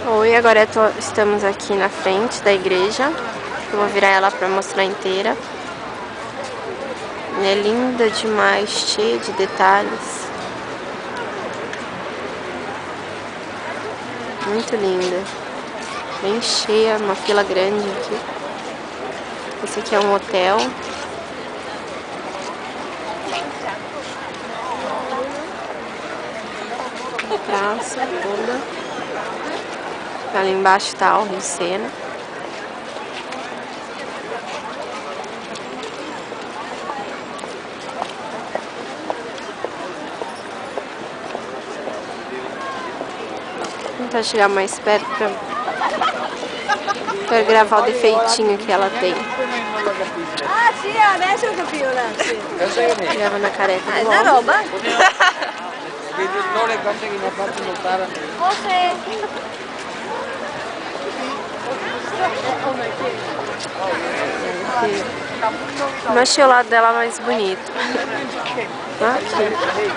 Oi, agora estamos aqui na frente da igreja. Eu vou virar ela para mostrar inteira. É linda demais, cheia de detalhes. Muito linda. Bem cheia, uma fila grande aqui. Esse aqui é um hotel. Praça toda. Ali embaixo tá o Rio Sena. Vou tentar chegar mais perto pra gravar o defeitinho que ela tem. Ah, sì, adesso ho capito, sì. Grava na careca do È una homem. roba? Vedi non le cose che mi ha fatto notare a me. Não achei o lado dela mais bonito. Aqui.